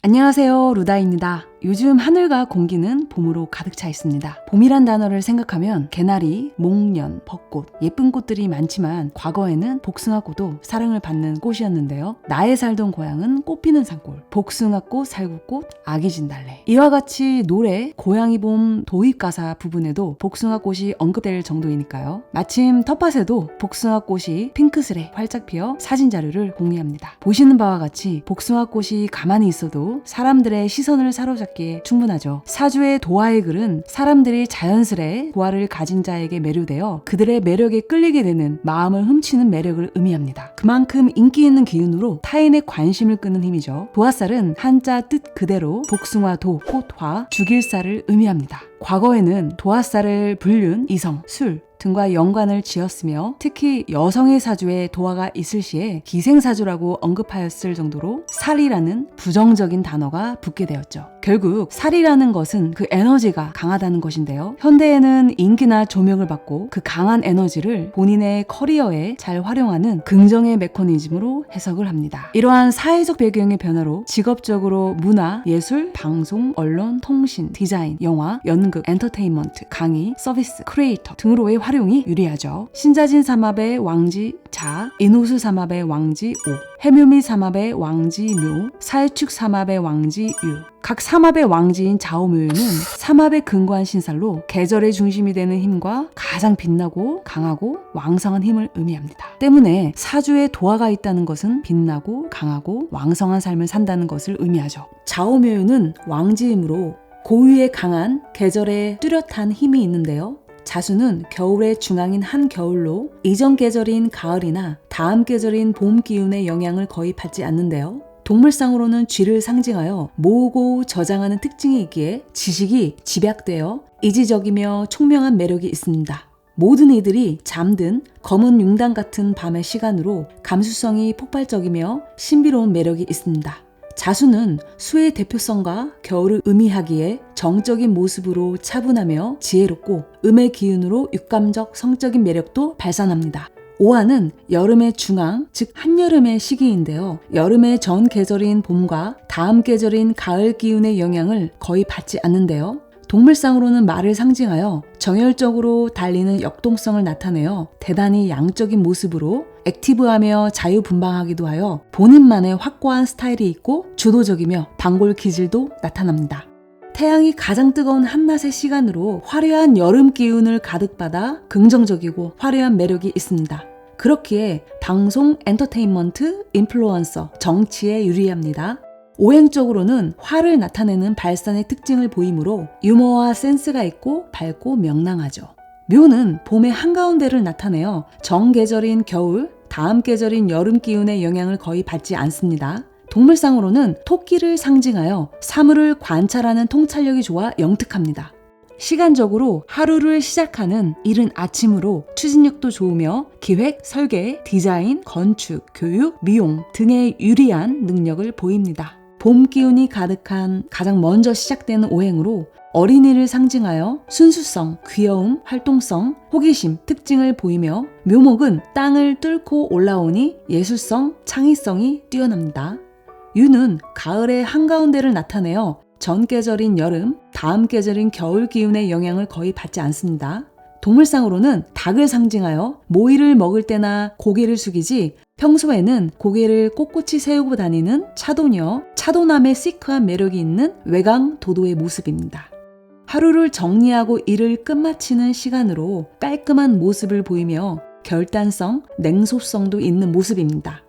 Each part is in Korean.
안녕하세요, 루다입니다. 요즘 하늘과 공기는 봄으로 가득 차 있습니다. 봄이란 단어를 생각하면 개나리, 목련, 벚꽃, 예쁜 꽃들이 많지만 과거에는 복숭아꽃도 사랑을 받는 꽃이었는데요. 나의 살던 고향은 꽃피는 산골, 복숭아꽃, 살구꽃, 아기진달래. 이와 같이 노래 고양이 봄 도입가사 부분에도 복숭아꽃이 언급될 정도이니까요. 마침 텃밭에도 복숭아꽃이 핑크스레 활짝 피어 사진 자료를 공유합니다. 보시는 바와 같이 복숭아꽃이 가만히 있어도 사람들의 시선을 사로잡기에 충분하죠. 사주의 도화의 글은 사람들이 자연스레 도화를 가진 자에게 매료되어 그들의 매력에 끌리게 되는 마음을 훔치는 매력을 의미합니다. 그만큼 인기 있는 기운으로 타인의 관심을 끄는 힘이죠. 도화살은 한자 뜻 그대로 복숭아도, 꽃화, 죽일살을 의미합니다. 과거에는 도화살을 불륜, 이성, 술 등과 연관을 지었으며 특히 여성의 사주에 도화가 있을 시에 기생사주라고 언급하였을 정도로 살이라는 부정적인 단어가 붙게 되었죠. 결국 살이라는 것은 그 에너지가 강하다는 것인데요. 현대에는 인기나 조명을 받고 그 강한 에너지를 본인의 커리어에 잘 활용하는 긍정의 메커니즘으로 해석을 합니다. 이러한 사회적 배경의 변화로 직업적으로 문화, 예술, 방송, 언론, 통신, 디자인, 영화, 연극, 엔터테인먼트, 강의, 서비스, 크리에이터 등으로의 활용이 유리하죠. 신자진 삼합의 왕지 자, 인호수 삼합의 왕지 오, 해묘미 삼합의 왕지 묘, 사유축 삼합의 왕지 유. 각 삼합의 왕지인 자오묘유는 삼합의 근거한 신살로 계절의 중심이 되는 힘과 가장 빛나고 강하고 왕성한 힘을 의미합니다. 때문에 사주에 도화가 있다는 것은 빛나고 강하고 왕성한 삶을 산다는 것을 의미하죠. 자오묘유는 왕지이므로 고유의 강한 계절에 뚜렷한 힘이 있는데요. 자수는 겨울의 중앙인 한겨울로 이전 계절인 가을이나 다음 계절인 봄 기운의 영향을 거의 받지 않는데요. 동물상으로는 쥐를 상징하여 모으고 저장하는 특징이 있기에 지식이 집약되어 이지적이며 총명한 매력이 있습니다. 모든 이들이 잠든 검은 융단 같은 밤의 시간으로 감수성이 폭발적이며 신비로운 매력이 있습니다. 자수는 수의 대표성과 겨울을 의미하기에 정적인 모습으로 차분하며 지혜롭고 음의 기운으로 육감적 성적인 매력도 발산합니다. 오화는 여름의 중앙, 즉 한여름의 시기인데요. 여름의 전 계절인 봄과 다음 계절인 가을 기운의 영향을 거의 받지 않는데요. 동물상으로는 말을 상징하여 정열적으로 달리는 역동성을 나타내어 대단히 양적인 모습으로 액티브하며 자유분방하기도 하여 본인만의 확고한 스타일이 있고 주도적이며 단골 기질도 나타납니다. 태양이 가장 뜨거운 한낮의 시간으로 화려한 여름 기운을 가득받아 긍정적이고 화려한 매력이 있습니다. 그렇기에 방송, 엔터테인먼트, 인플루언서, 정치에 유리합니다. 오행적으로는 화를 나타내는 발산의 특징을 보이므로 유머와 센스가 있고 밝고 명랑하죠. 묘는 봄의 한가운데를 나타내어 정계절인 겨울, 다음 계절인 여름 기운의 영향을 거의 받지 않습니다. 동물상으로는 토끼를 상징하여 사물을 관찰하는 통찰력이 좋아 영특합니다. 시간적으로 하루를 시작하는 이른 아침으로 추진력도 좋으며 기획, 설계, 디자인, 건축, 교육, 미용 등의 유리한 능력을 보입니다. 봄 기운이 가득한 가장 먼저 시작되는 오행으로 어린이를 상징하여 순수성, 귀여움, 활동성, 호기심, 특징을 보이며 묘목은 땅을 뚫고 올라오니 예술성, 창의성이 뛰어납니다. 유는 가을의 한가운데를 나타내어 전 계절인 여름, 다음 계절인 겨울 기운의 영향을 거의 받지 않습니다. 동물상으로는 닭을 상징하여 모이를 먹을 때나 고개를 숙이지 평소에는 고개를 꼿꼿이 세우고 다니는 차도녀, 차도남의 시크한 매력이 있는 외강 도도의 모습입니다. 하루를 정리하고 일을 끝마치는 시간으로 깔끔한 모습을 보이며 결단성, 냉소성도 있는 모습입니다.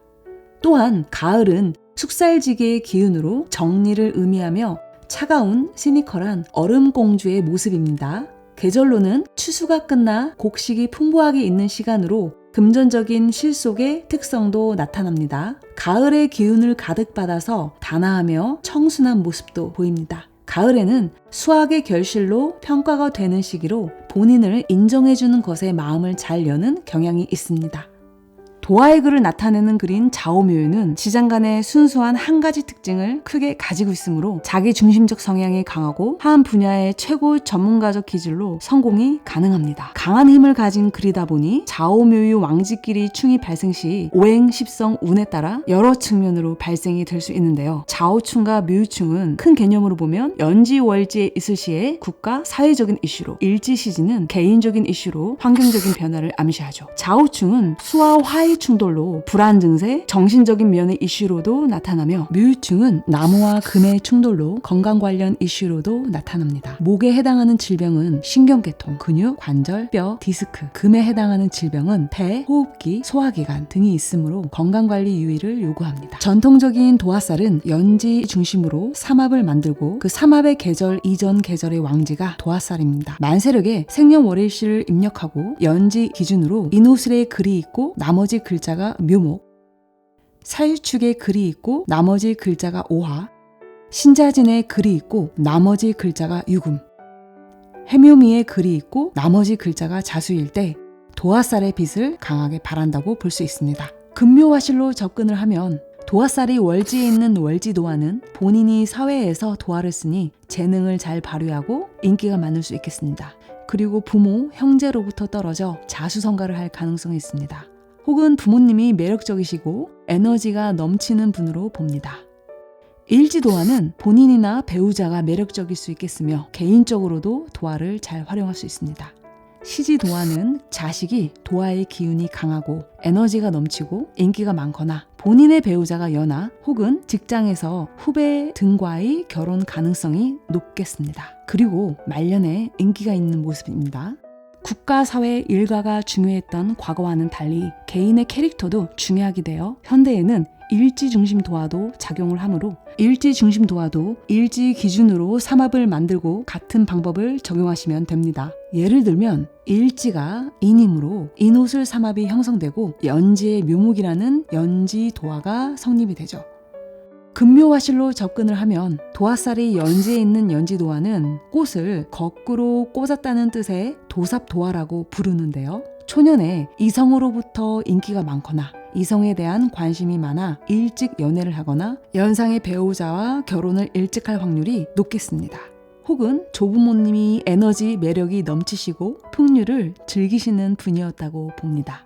또한 가을은 숙살지기의 기운으로 정리를 의미하며 차가운 시니컬한 얼음공주의 모습입니다. 계절로는 추수가 끝나 곡식이 풍부하게 있는 시간으로 금전적인 실속의 특성도 나타납니다. 가을의 기운을 가득 받아서 단아하며 청순한 모습도 보입니다. 가을에는 수학의 결실로 평가가 되는 시기로 본인을 인정해주는 것에 마음을 잘 여는 경향이 있습니다. 도화의 글을 나타내는 글인 좌오묘유는 지장 간의 순수한 한 가지 특징을 크게 가지고 있으므로 자기 중심적 성향이 강하고 한 분야의 최고 전문가적 기질로 성공이 가능합니다. 강한 힘을 가진 글이다 보니 좌오묘유 왕지끼리 충이 발생 시 오행십성 운에 따라 여러 측면으로 발생이 될 수 있는데요. 좌오충과 묘유충은 큰 개념으로 보면 연지월지에 있을 시에 국가 사회적인 이슈로, 일지시지는 개인적인 이슈로 환경적인 변화를 암시하죠. 좌오충은 수와 화의 충돌로 불안 증세, 정신적인 면의 이슈로도 나타나며 묘유충은 나무와 금의 충돌로 건강 관련 이슈로도 나타납니다. 목에 해당하는 질병은 신경계통, 근육, 관절, 뼈, 디스크, 금에 해당하는 질병은 폐, 호흡기, 소화기관 등이 있으므로 건강관리 유의를 요구합니다. 전통적인 도화살은 연지 중심으로 삼합을 만들고 그 삼합의 계절 이전 계절의 왕지가 도화살입니다. 만세력에 생년월일시를 입력하고 연지 기준으로 인호술에 글이 있고 나머지 글자가 묘목, 사유축에 글이 있고 나머지 글자가 오화, 신자진에 글이 있고 나머지 글자가 유금, 해묘미에 글이 있고 나머지 글자가 자수일 때 도화살의 빛을 강하게 발한다고 볼 수 있습니다. 금묘화실로 접근을 하면 도화살이 월지에 있는 월지도화는 본인이 사회에서 도화를 쓰니 재능을 잘 발휘하고 인기가 많을 수 있겠습니다. 그리고 부모, 형제로부터 떨어져 자수성가를 할 가능성이 있습니다. 혹은 부모님이 매력적이시고 에너지가 넘치는 분으로 봅니다. 일지도화는 본인이나 배우자가 매력적일 수 있겠으며 개인적으로도 도화를 잘 활용할 수 있습니다. 시지도화는 자식이 도화의 기운이 강하고 에너지가 넘치고 인기가 많거나 본인의 배우자가 연하 혹은 직장에서 후배 등과의 결혼 가능성이 높겠습니다. 그리고 말년에 인기가 있는 모습입니다. 국가, 사회, 일가가 중요했던 과거와는 달리 개인의 캐릭터도 중요하게 되어 현대에는 일지 중심 도화도 작용을 하므로 일지 중심 도화도 일지 기준으로 삼합을 만들고 같은 방법을 적용하시면 됩니다. 예를 들면 일지가 인임으로 인호술 삼합이 형성되고 연지의 묘목이라는 연지 도화가 성립이 되죠. 금묘화실로 접근을 하면 도화살이 연지에 있는 연지도화는 꽃을 거꾸로 꽂았다는 뜻의 도삽도화라고 부르는데요. 초년에 이성으로부터 인기가 많거나 이성에 대한 관심이 많아 일찍 연애를 하거나 연상의 배우자와 결혼을 일찍 할 확률이 높겠습니다. 혹은 조부모님이 에너지 매력이 넘치시고 풍류를 즐기시는 분이었다고 봅니다.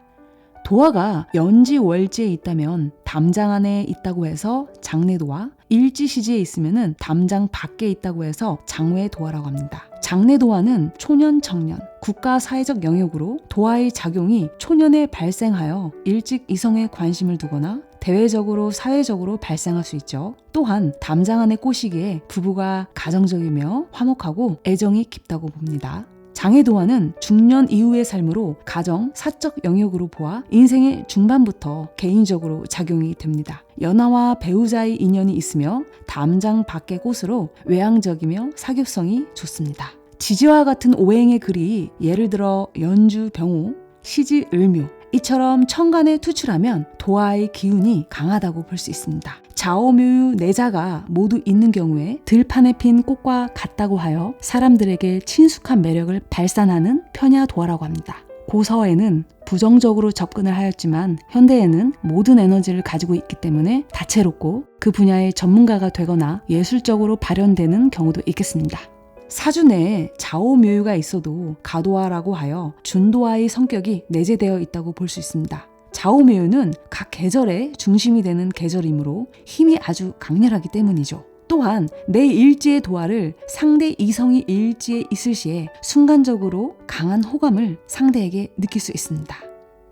도화가 연지 월지에 있다면 담장 안에 있다고 해서 장내도화, 일지시지에 있으면 담장 밖에 있다고 해서 장외도화라고 합니다. 장내도화는 초년, 청년, 국가 사회적 영역으로 도화의 작용이 초년에 발생하여 일찍 이성에 관심을 두거나 대외적으로 사회적으로 발생할 수 있죠. 또한 담장 안의 꽃이기에 부부가 가정적이며 화목하고 애정이 깊다고 봅니다. 장애도화는 중년 이후의 삶으로 가정, 사적 영역으로 보아 인생의 중반부터 개인적으로 작용이 됩니다. 연하와 배우자의 인연이 있으며 담장 밖의 꽃으로 외향적이며 사교성이 좋습니다. 지지와 같은 오행의 글이 예를 들어 연주 병호, 시지 을묘 이처럼 천간에 투출하면 도화의 기운이 강하다고 볼 수 있습니다. 좌오묘유 내자가 모두 있는 경우에 들판에 핀 꽃과 같다고 하여 사람들에게 친숙한 매력을 발산하는 편야도화라고 합니다. 고서에는 부정적으로 접근을 하였지만 현대에는 모든 에너지를 가지고 있기 때문에 다채롭고 그 분야의 전문가가 되거나 예술적으로 발현되는 경우도 있겠습니다. 사주 내에 좌오묘유가 있어도 가도화라고 하여 준도화의 성격이 내재되어 있다고 볼 수 있습니다. 좌오묘유는 각 계절의 중심이 되는 계절이므로 힘이 아주 강렬하기 때문이죠. 또한 내 일지의 도화를 상대 이성이 일지에 있을 시에 순간적으로 강한 호감을 상대에게 느낄 수 있습니다.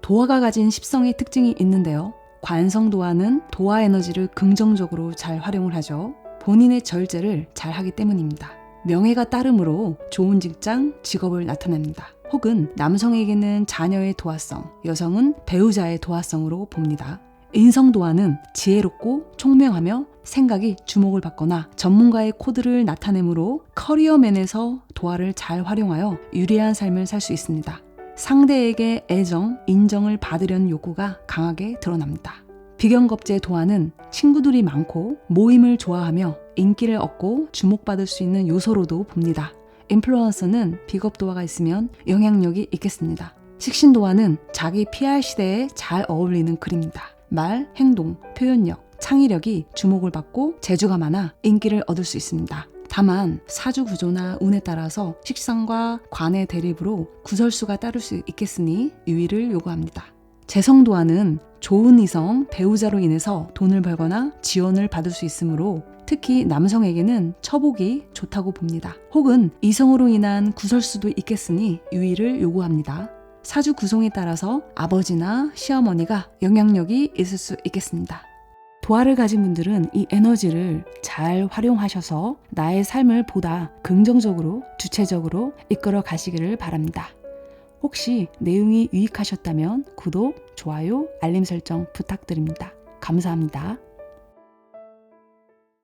도화가 가진 십성의 특징이 있는데요. 관성도화는 도화 에너지를 긍정적으로 잘 활용을 하죠. 본인의 절제를 잘 하기 때문입니다. 명예가 따름으로 좋은 직장, 직업을 나타냅니다. 혹은 남성에게는 자녀의 도화성, 여성은 배우자의 도화성으로 봅니다. 인성도화는 지혜롭고 총명하며 생각이 주목을 받거나 전문가의 코드를 나타내므로 커리어면에서 도화를 잘 활용하여 유리한 삶을 살 수 있습니다. 상대에게 애정, 인정을 받으려는 욕구가 강하게 드러납니다. 비견겁제 도화는 친구들이 많고 모임을 좋아하며 인기를 얻고 주목받을 수 있는 요소로도 봅니다. 인플루언서는 비겁도화가 있으면 영향력이 있겠습니다. 식신도화는 자기 PR 시대에 잘 어울리는 글입니다. 말, 행동, 표현력, 창의력이 주목을 받고 재주가 많아 인기를 얻을 수 있습니다. 다만 사주 구조나 운에 따라서 식상과 관의 대립으로 구설수가 따를 수 있겠으니 유의를 요구합니다. 재성도화는 좋은 이성, 배우자로 인해서 돈을 벌거나 지원을 받을 수 있으므로 특히 남성에게는 처복이 좋다고 봅니다. 혹은 이성으로 인한 구설수도 있겠으니 유의를 요구합니다. 사주 구성에 따라서 아버지나 시어머니가 영향력이 있을 수 있겠습니다. 도화를 가진 분들은 이 에너지를 잘 활용하셔서 나의 삶을 보다 긍정적으로, 주체적으로 이끌어 가시기를 바랍니다. 혹시 내용이 유익하셨다면 구독, 좋아요, 알림 설정 부탁드립니다. 감사합니다.